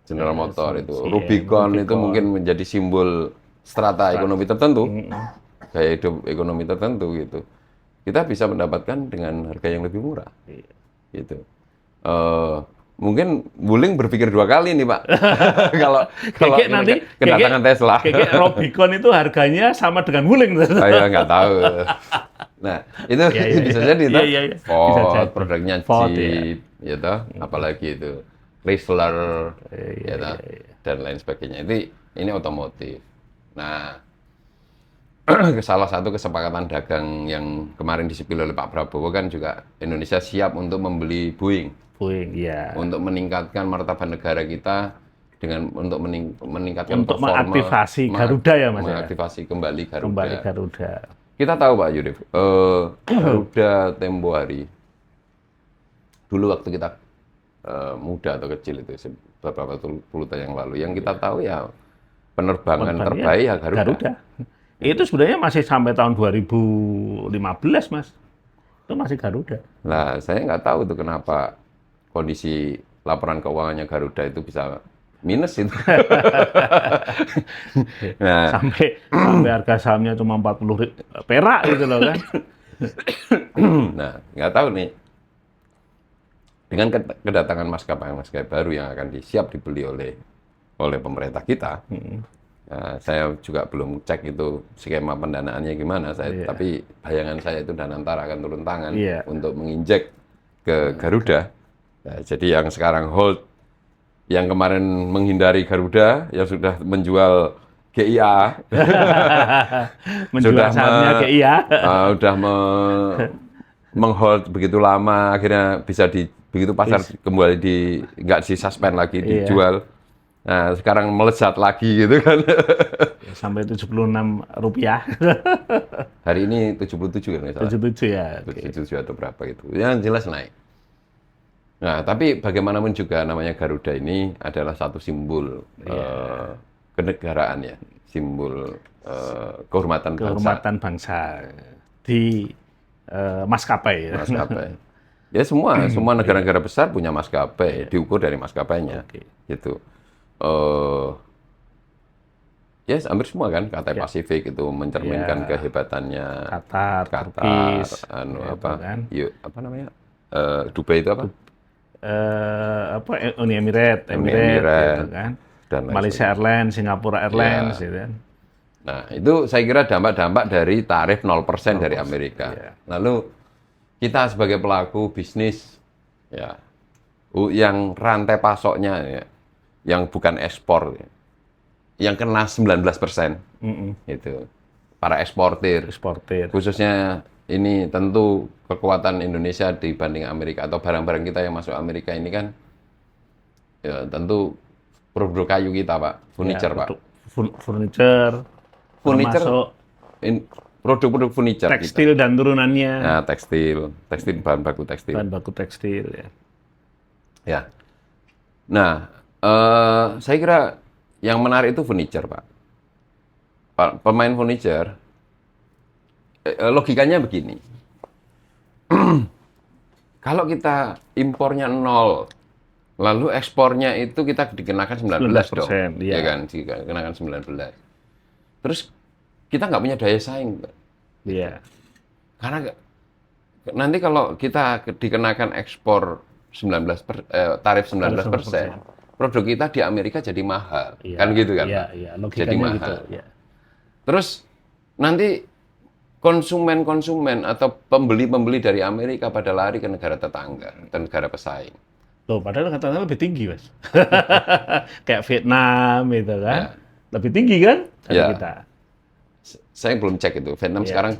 General Motor itu. Iya, Rubicon itu mungkin menjadi simbol strata ekonomi tertentu, gaya hidup ekonomi tertentu gitu. Kita bisa mendapatkan dengan harga yang lebih murah, gitu. Mungkin Wuling berpikir 2 kali nih, Pak. kalau Keke nanti kedatangan Tesla. Keke Rubicon itu harganya sama dengan Wuling. Saya nggak tahu. Nah, itu bisa jadi itu. Iya. Ford, produknya Ford, Jeep, gitu. Apalagi itu Chrysler, gitu, dan lain sebagainya. Ini otomotif. Nah, salah satu kesepakatan dagang yang kemarin disepil oleh Pak Prabowo kan juga Indonesia siap untuk membeli Boeing. Iya. Untuk meningkatkan martabat negara kita untuk meningkatkan Untuk performa, mengaktifasi Garuda ya, Mas. mengaktifasi kembali Garuda. Kembali Garuda. Kita tahu Pak Yurif, Garuda tempo hari, dulu waktu kita muda atau kecil itu beberapa puluh tahun yang lalu, yang kita tahu ya penerbangan terbaik ya Garuda. Itu sebenarnya masih sampai tahun 2015, Mas. Itu masih Garuda. Nah, saya nggak tahu tuh kenapa kondisi laporan keuangannya Garuda itu bisa minus itu. Nah, sampai harga sahamnya cuma 40 perak gitu loh kan. nah, nggak tahu nih. Dengan kedatangan maskapai baru yang akan siap dibeli oleh pemerintah kita, saya juga belum cek itu skema pendanaannya gimana. Tapi bayangan saya itu Danantara akan turun tangan untuk menginjek ke Garuda. Nah, jadi yang sekarang hold, yang kemarin menghindari Garuda, yang sudah menjual GIA, menjual sahamnya GIA, sudah menghold begitu lama, akhirnya bisa begitu pasar kembali nggak disuspend lagi, dijual. Nah, sekarang melesat lagi gitu kan. Sampai Rp76. Hari ini 77 kan? 77 ya. 77 atau berapa itu. Yang jelas naik. Nah, tapi bagaimanapun juga namanya Garuda ini adalah satu simbol kenegaraan ya. Simbol kehormatan bangsa di maskapai. Maskapai. Ya semua negara-negara besar punya maskapai, diukur dari maskapainya. Gitu. Ya, hampir semua kan, Cathay Pacific itu mencerminkan kehebatannya. Qatar, Turkish, apa namanya? Dubai itu apa? Uni Emirat, gitu kan. Dan Malaysia Airlines, Singapura Airlines, gitu kan. Nah, itu saya kira dampak-dampak dari tarif 0% dari Amerika. Lalu kita sebagai pelaku bisnis, ya, yang rantai pasoknya, ya, yang bukan ekspor, ya, yang kena 19%, itu para eksportir, khususnya ini tentu kekuatan Indonesia dibanding Amerika atau barang-barang kita yang masuk Amerika ini kan, ya, tentu produk kayu kita, Pak, furniture, Pak, furniture, produk-produk furniture, tekstil kita. Dan turunannya. Nah, tekstil, bahan baku tekstil, ya. Ya. Nah, saya kira yang menarik itu furniture, Pak. Pemain furniture, logikanya begini. Kalau kita impornya 0, lalu ekspornya itu kita dikenakan 19 dong. Ya kan, dikenakan 19. Terus kita nggak punya daya saing. Iya. Karena nanti kalau kita dikenakan ekspor tarif 19%, produk kita di Amerika jadi mahal. Kan gitu kan? Iya, jadi mahal. Gitu, ya. Terus nanti konsumen atau pembeli dari Amerika pada lari ke negara tetangga, ke negara pesaing. Loh, padahal katanya lebih tinggi, Mas. Kayak Vietnam gitu kan. Ya. Lebih tinggi kan dari kita. Saya belum cek itu. Vietnam sekarang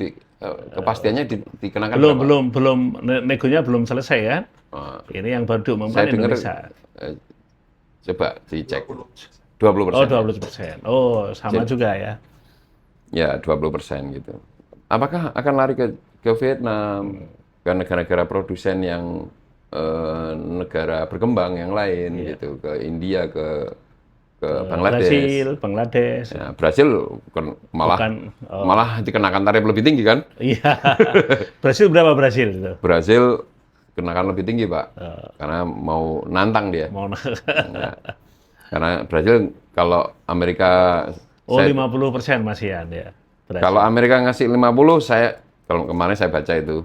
kepastiannya dikenakan belum negonya belum selesai kan? Ini yang baru diumumkan Indonesia. Coba dicek. 20%. Oh, 20%. Oh, sama juga ya. Ya, 20% gitu. Apakah akan lari ke Vietnam, ke negara-negara produsen yang negara berkembang yang lain gitu, ke India, ke Bangladesh. Ya, Brasil malah dikenakan tarif lebih tinggi kan? Iya. Brasil berapa Brasil itu? Brasil kenakan lebih tinggi, Pak. Karena mau nantang dia. Nah, karena Brasil kalau Amerika 50% masihan ya. Brasil. Kalau Amerika ngasih 50, kalau kemarin saya baca itu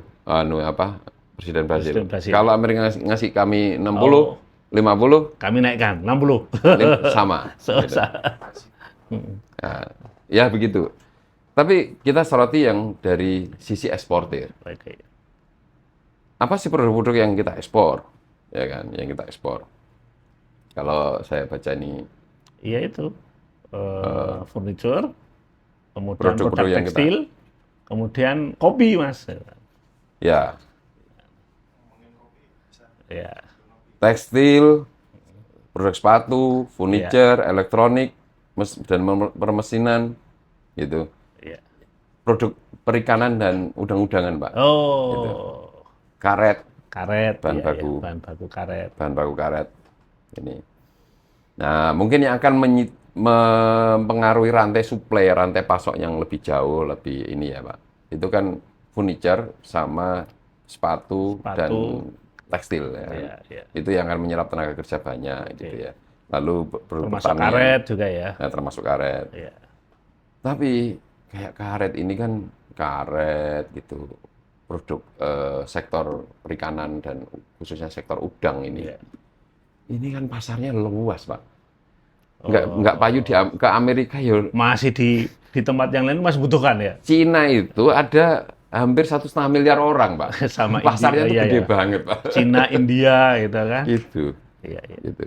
Presiden Brasil. Kalau Amerika ngasih kami 60, 50, kami naikkan 60. Sama. Ya begitu. Tapi kita soroti yang dari sisi eksportir. Apa sih produk-produk yang kita ekspor? Ya kan, yang kita ekspor. Kalau saya baca ini, iya itu furniture, kemudian produk tekstil, kemudian kopi, Mas. Ya. Ya. Tekstil, produk sepatu, furniture, elektronik, dan permesinan, gitu. Ya. Produk perikanan dan udang-udangan, Pak. Oh. Gitu. Karet, bahan baku karet. Ini. Nah, mungkin yang akan mempengaruhi rantai suplai, rantai pasok yang lebih jauh, lebih ini ya, Pak. Itu kan furniture sama sepatu. Dan tekstil ya. Itu yang akan menyerap tenaga kerja banyak gitu ya. lalu produk termasuk pertanian, karet juga ya. ya, termasuk karet. Iya. Tapi kayak karet ini kan karet gitu, produk sektor perikanan dan khususnya sektor udang ini. Iya. Ini kan pasarnya luas, Pak. Oh. Nggak payu ke Amerika ya. Masih di tempat yang lain masih butuhkan ya. Cina itu ada hampir 1,5 miliar orang, Pak. Sama Pasarnya India, tuh gede iya. banget, Pak. Cina, India gitu kan. Gitu, Iya, iya. gitu.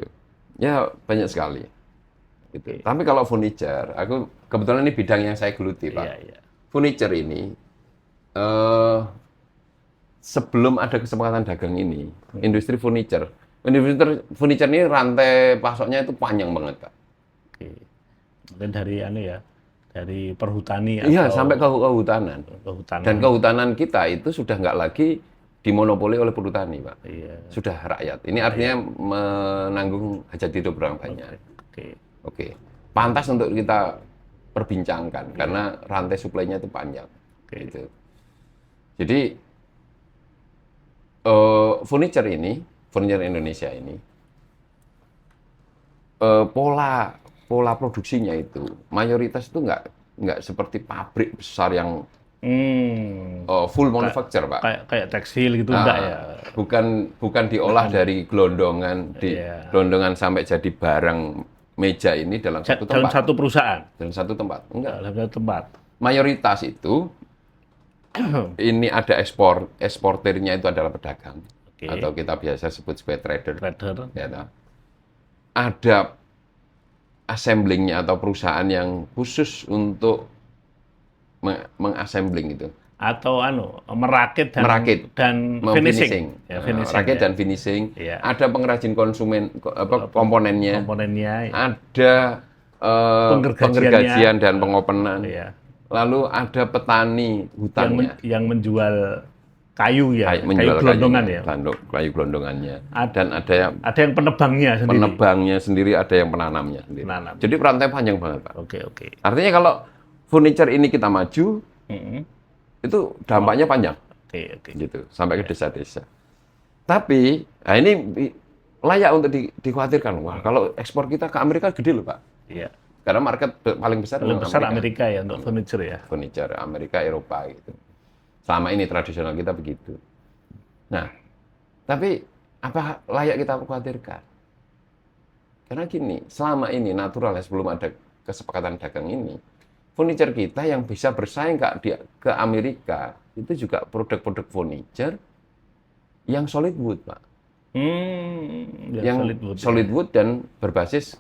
Ya banyak sekali. Gitu. Oke. Tapi kalau furniture, aku kebetulan ini bidang yang saya geluti, Pak. Iya, iya. Furniture ini sebelum ada kesepakatan dagang ini, industri furniture ini rantai pasoknya itu panjang banget, Pak. Oke. Mungkin dari dari perhutani Iya, atau sampai ke kehutanan. kehutanan. Dan kehutanan kita itu sudah nggak lagi dimonopoli oleh perhutani, Pak. Iya. Sudah rakyat. Ini artinya menanggung hajat hidup orang banyak. Oke. Oke. Pantas untuk kita perbincangkan karena rantai suplainya itu panjang. Oke. Gitu. Jadi furniture Indonesia ini pola produksinya itu mayoritas itu nggak seperti pabrik besar yang full manufacture, Pak. Kayak tekstil gitu enggak ya? Bukan diolah dari gelondongan Iya. gelondongan sampai jadi barang meja ini dalam satu Dalam tempat. satu perusahaan. Dalam satu tempat. Enggak. Dalam satu tempat. Mayoritas itu ini ada eksportirnya itu adalah pedagang. Oke. Atau kita biasa sebut sebagai trader. Trader. Ya, toh. Ada assemblingnya atau perusahaan yang khusus untuk mengassembling itu. Atau merakit dan finishing. Ya, finishing. Rakit ya. dan finishing. Iya. Ada pengrajin komponennya. Komponennya. Ya. Ada penggergajian dan pengopenan. Iya. Lalu ada petani hutannya. Yang menjual kayu ya, Menjual kayu gelondongan ya. Kayu gelondongannya. Ada Dan ada yang penebangnya sendiri. penebangnya sendiri, ada yang penanamnya sendiri. Penanam. Jadi rantai panjang banget, Pak. Oke, oke. Artinya kalau furniture ini kita maju, Mm-mm. itu dampaknya panjang, Oke, oke. gitu, sampai ke desa-desa. Tapi, nah ini layak untuk dikhawatirkan. Wah, kalau ekspor kita ke Amerika gede loh, Pak. Iya. Karena market paling besar Paling memang besar Amerika ya untuk furniture ya. Furniture Amerika, Eropa gitu. Selama ini tradisional kita begitu. Nah, tapi apa layak kita khawatirkan? Karena gini, selama ini natural ya, sebelum ada kesepakatan dagang ini, furniture kita yang bisa bersaing ke Amerika itu juga produk-produk furniture yang solid wood, Pak. Yang solid wood dan berbasis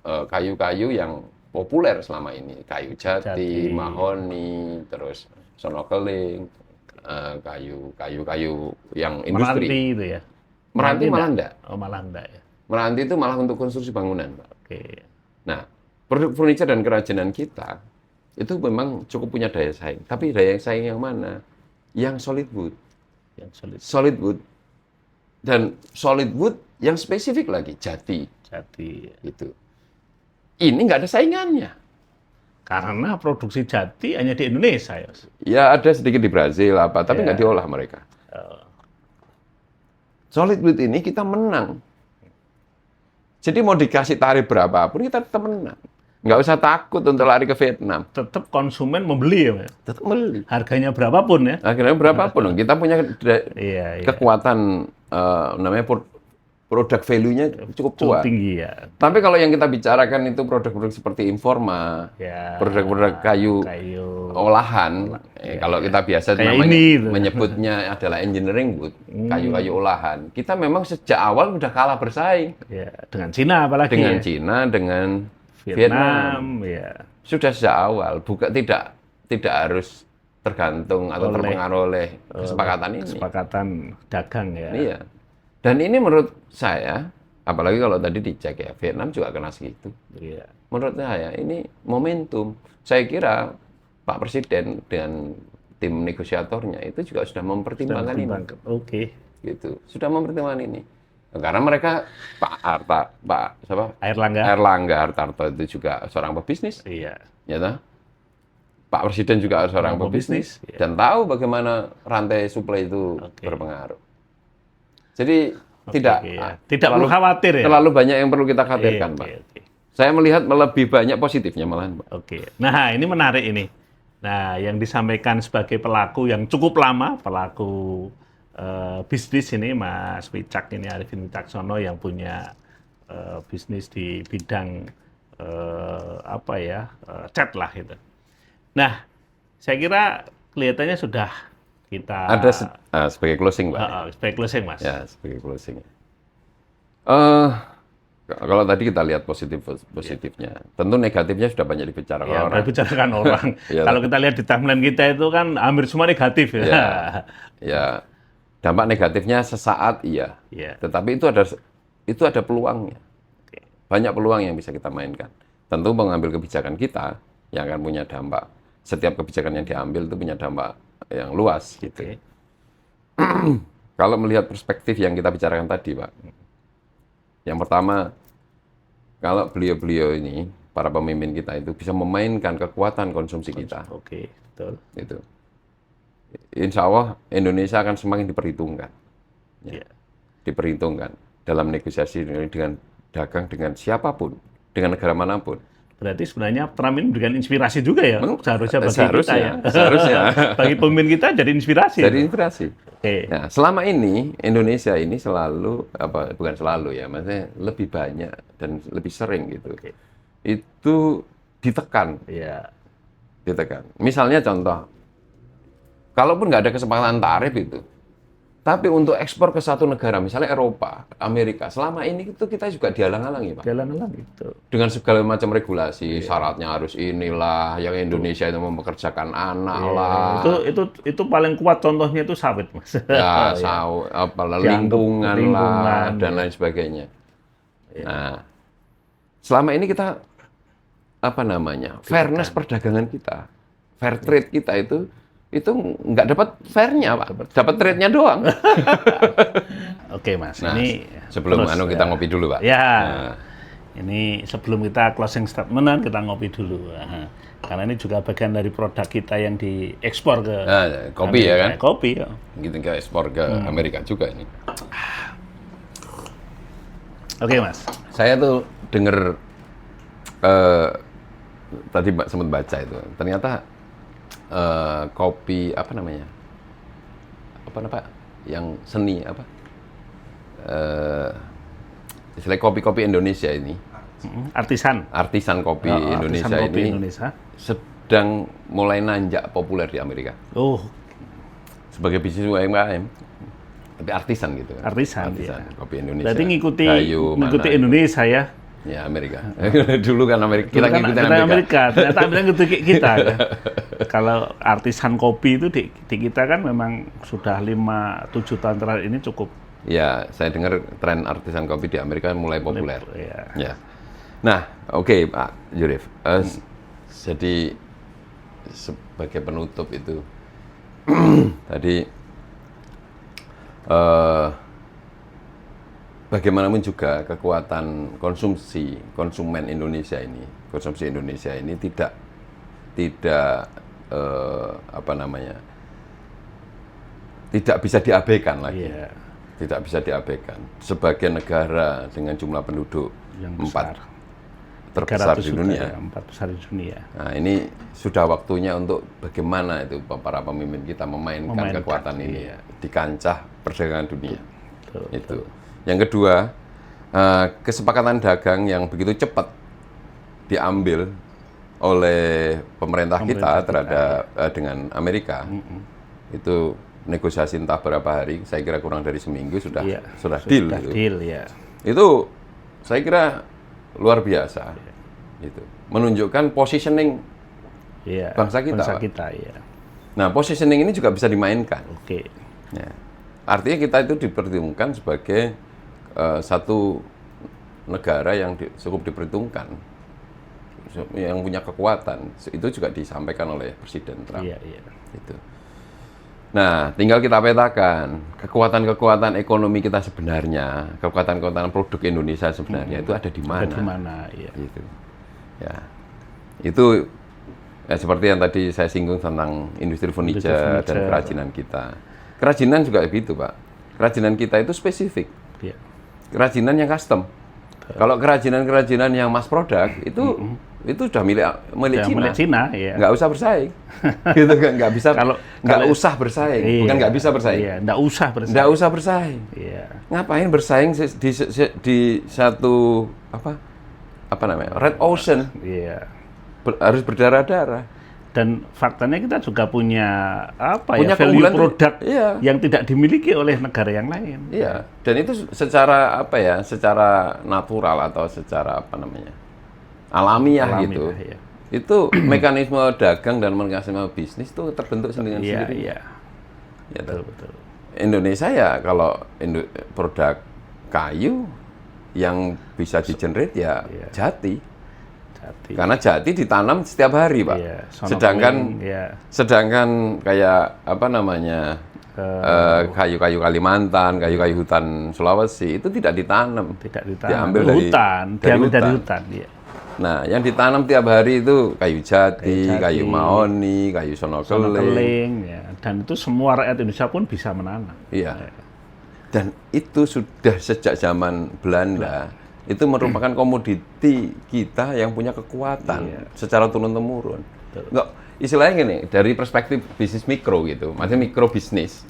kayu-kayu yang populer selama ini, kayu jati, mahoni, terus sonokeling, kayu yang industri. Meranti itu ya. Meranti malah enggak. Oh, malah enggak ya. Meranti itu malah untuk konstruksi bangunan, Pak. Oke. Nah, produk furniture dan kerajinan kita itu memang cukup punya daya saing. Tapi daya saing yang mana? Yang solid wood. Yang solid. Solid wood. Dan solid wood yang spesifik lagi, jati. Jati. Gitu. Ini nggak ada saingannya. Karena produksi jati hanya di Indonesia ya. Ya ada sedikit di Brazil tapi nggak diolah mereka. Solid wood ini kita menang. Jadi mau dikasih tarif berapapun kita tetap menang. Nggak usah takut untuk lari ke Vietnam. Tetap konsumen membeli ya, Mas? Tetap beli. Harganya berapapun ya. Akhirnya berapapun, kita punya Iya. kekuatan namanya produk value-nya cukup kuat. Tinggi ya. Tapi kalau yang kita bicarakan itu produk-produk seperti Informa, Ya, produk-produk kayu olahan, kalau kita biasa namanya menyebutnya adalah engineering wood, kayu-kayu olahan. Kita memang sejak awal udah kalah bersaing. Ya, dengan Cina apalagi. Dengan ya. Cina, dengan Vietnam, ya. Sudah sejak awal, tidak harus tergantung atau terpengaruh oleh kesepakatan ini. Kesepakatan dagang ya. Iya. Dan ini menurut saya, apalagi kalau tadi dicek ya, Vietnam juga kena segitu. Iya. Menurut saya ini momentum. Saya kira Pak Presiden dan tim negosiatornya itu juga sudah mempertimbangkan ini. Oke. Gitu. Sudah mempertimbangkan ini. Karena mereka Airlangga Hartarto itu juga seorang pebisnis. Iya. Ya toh? Pak Presiden juga seorang pebisnis dan tahu bagaimana rantai suplai itu berpengaruh. Jadi tidak tidak perlu khawatir ya. Terlalu banyak yang perlu kita khawatirkan, Pak. Saya melihat lebih banyak positifnya malahan, Pak. Nah, ini menarik ini. Nah, yang disampaikan sebagai pelaku yang cukup lama, pelaku bisnis ini, Mas Wicak ini, Arifin Wicaksono, yang punya bisnis di bidang cat lah gitu. Nah, saya kira kelihatannya sudah kita ada sebagai closing, Pak. Sebagai closing, Mas. Ya, sebagai closing. Kalau tadi kita lihat positifnya, tentu negatifnya sudah banyak dibicarakan orang. Dibicarakan orang. Kalau kita lihat di timeline kita itu kan hampir semua negatif ya. Ya, dampak negatifnya sesaat iya. Tetapi itu ada peluangnya. Banyak peluang yang bisa kita mainkan. Tentu mengambil kebijakan kita yang akan punya dampak. Setiap kebijakan yang diambil itu punya dampak yang luas gitu. Kalau melihat perspektif yang kita bicarakan tadi, Pak. Yang pertama, kalau beliau-beliau ini, para pemimpin kita itu bisa memainkan kekuatan konsumsi kita. Betul. Itu. Insya Allah Indonesia akan semakin diperhitungkan. Diperhitungkan dalam negosiasi dengan dagang dengan siapapun, dengan negara manapun. Berarti sebenarnya Trump ini memberikan inspirasi juga ya, seharusnya bagi kita ya. Seharusnya. Bagi pemimpin kita jadi inspirasi. Jadi inspirasi. Nah, selama ini Indonesia ini selalu bukan selalu ya, maksudnya lebih banyak dan lebih sering gitu. Itu ditekan. Ditekan. Misalnya contoh, kalaupun nggak ada kesepakatan tarif itu, tapi untuk ekspor ke satu negara, misalnya Eropa, Amerika, selama ini itu kita juga dihalang-halangi, Pak. Dihalang-halangi itu. Dengan segala macam regulasi, syaratnya harus inilah, yang Indonesia itu mempekerjakan anak lah. Itu paling kuat contohnya itu sawit, Mas. Ya, lingkungan lah, dan lain sebagainya. Nah, selama ini kita, fairness perdagangan kita, fair trade kita itu nggak dapat fairnya, Pak. Dapat trade-nya doang. Oke, Mas. Nah, ini sebelum kita ngopi dulu, Pak. Ini sebelum kita closing statement kita ngopi dulu. Karena ini juga bagian dari produk kita yang diekspor ke kopi Amerika, ya kan? Kopi ya. Kita ekspor ke Amerika juga ini. Oke, Mas. Saya tuh dengar tadi sempat baca itu. Ternyata kopi yang seni istilah kopi Indonesia ini artisan kopi Indonesia sedang mulai nanjak populer di Amerika. Sebagai bisnis UMKM, tapi artisan gitu. Artisan kopi Indonesia. Berarti ngikuti Indonesia ya. Ya, Amerika. Dulu kan Amerika. Kita ngikutin Amerika. Ternyata Amerika ngikutin kita. Kan? Kalau artisan kopi itu di kita kan memang sudah 5-7 tahun terakhir ini cukup. Ya, saya dengar tren artisan kopi di Amerika mulai populer. Ya. Nah, oke, Pak Jurif. Jadi sebagai penutup itu tadi bagaimanapun juga kekuatan konsumen Indonesia ini, konsumsi Indonesia ini tidak tidak bisa diabaikan lagi. Tidak bisa diabaikan. Sebagai negara dengan jumlah penduduk yang terbesar di dunia. 4 besar di dunia. Nah, ini sudah waktunya untuk bagaimana itu para pemimpin kita memainkan kekuatan ini di kancah perdagangan dunia. Itu. Yang kedua, kesepakatan dagang yang begitu cepat diambil oleh pemerintah kita terhadap dengan Amerika, itu negosiasi entah berapa hari, saya kira kurang dari seminggu sudah deal. Itu saya kira luar biasa. Itu menunjukkan positioning bangsa kita. Nah, positioning ini juga bisa dimainkan. Ya. Artinya kita itu diperhitungkan sebagai satu negara yang cukup diperhitungkan, yang punya kekuatan. Itu juga disampaikan oleh Presiden Trump. Itu. Nah, tinggal kita petakan kekuatan-kekuatan ekonomi kita sebenarnya, kekuatan-kekuatan produk Indonesia sebenarnya itu ada di mana? Gitu. Ya, itu seperti yang tadi saya singgung tentang industri furniture dan kerajinan kita. Kerajinan juga begitu, Pak. Kerajinan kita itu spesifik. Iya. Kerajinan yang custom. Kalau kerajinan-kerajinan yang mass product itu sudah milik Cina. Milik Cina, ya. Nggak usah bersaing. Gitu kan, nggak usah bersaing. Iya, Bukan nggak bisa bersaing. Iya, nggak usah bersaing. Nggak usah bersaing. Iya. Ngapain bersaing di satu apa namanya? Red Ocean. Iya. Harus berdarah-darah. Dan faktanya kita juga punya Punya value keunggulan produk iya. yang tidak dimiliki oleh negara yang lain. Iya, dan itu secara secara natural atau secara alamiah gitu. Iya. Itu mekanisme dagang dan mekanisme bisnis itu terbentuk dengan Iya, sendiri. iya. Gitu. Betul. Indonesia ya kalau produk kayu yang bisa di-generate ya Iya. Jati. Jati. Karena jati ditanam setiap hari, Pak. Iya, Sedangkan kayak kayu-kayu Kalimantan, kayu-kayu hutan Sulawesi itu tidak ditanam. Tidak ditanam. Diambil dari hutan. Iya. Nah, yang ditanam tiap hari itu kayu jati, kayu mahoni, kayu sonokeling. Ya. Dan itu semua rakyat Indonesia pun bisa menanam. Iya. Dan itu sudah sejak zaman Belanda. Itu merupakan komoditi kita yang punya kekuatan secara turun-temurun. Enggak, istilahnya gini, dari perspektif bisnis mikro gitu, maksudnya mikro bisnis,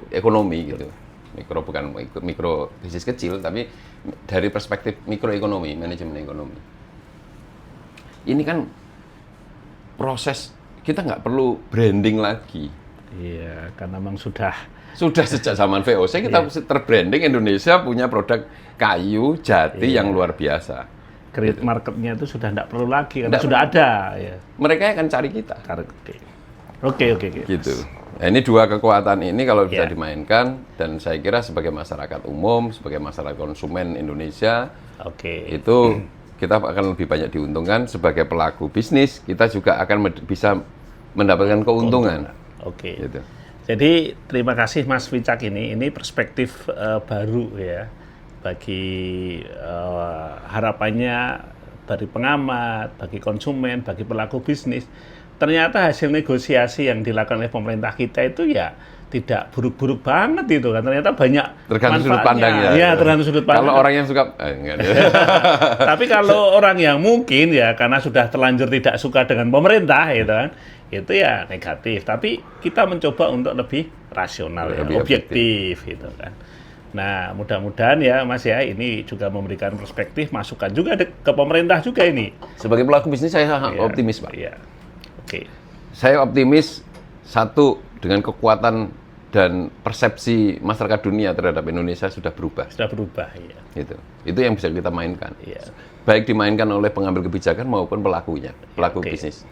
ekonomi gitu. Mikro bukan mikro bisnis kecil, tapi dari perspektif mikroekonomi, manajemen ekonomi. Ini kan proses, kita nggak perlu branding lagi. Iya, karena memang sudah sejak zaman VOC kita terbranding Indonesia punya produk kayu jati yang luar biasa. Create marketnya itu sudah tidak perlu lagi karena sudah ada. Ya. Mereka akan cari kita. Oke. Gitu. Nah, ini dua kekuatan ini kalau bisa dimainkan dan saya kira sebagai masyarakat umum, sebagai masyarakat konsumen Indonesia, itu kita akan lebih banyak diuntungkan. Sebagai pelaku bisnis, kita juga akan bisa mendapatkan keuntungan. Oke. Gitu. Jadi terima kasih Mas Wicak ini perspektif baru ya bagi harapannya dari pengamat, bagi konsumen, bagi pelaku bisnis. Ternyata hasil negosiasi yang dilakukan oleh pemerintah kita itu ya tidak buruk-buruk banget itu kan. Ternyata banyak tergantung sudut pandang ya. Iya, tergantung sudut pandang. Kalau orang yang suka enggak. Tapi kalau orang yang mungkin ya karena sudah terlanjur tidak suka dengan pemerintah gitu kan, itu ya negatif. Tapi kita mencoba untuk lebih rasional, lebih objektif gitu kan. Nah, mudah-mudahan ya Mas ya, ini juga memberikan perspektif, masukan juga ke pemerintah juga ini. Sebagai pelaku bisnis saya optimis, Pak. Iya. Oke. Saya optimis satu dengan kekuatan dan persepsi masyarakat dunia terhadap Indonesia sudah berubah. Sudah berubah, iya. Itu yang bisa kita mainkan. Iya. Baik dimainkan oleh pengambil kebijakan maupun pelakunya, pelaku bisnis.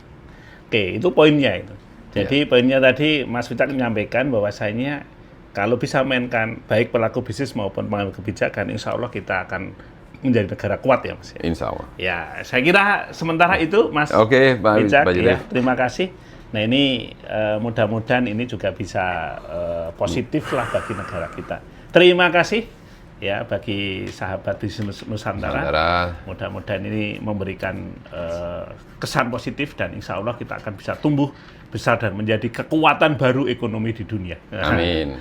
Oke, itu poinnya itu. Jadi poinnya tadi Mas Wicak menyampaikan bahwasanya kalau bisa mainkan baik pelaku bisnis maupun pengambil kebijakan, insya Allah kita akan menjadi negara kuat ya Mas. Insya Allah. Ya, saya kira sementara itu Mas Pak Wicak, ya, terima kasih. Nah ini mudah-mudahan ini juga bisa positif lah bagi negara kita. Terima kasih ya bagi sahabat bisnis Nusantara. Mudah-mudahan ini memberikan kesan positif dan insya Allah kita akan bisa tumbuh besar dan menjadi kekuatan baru ekonomi di dunia. Amin.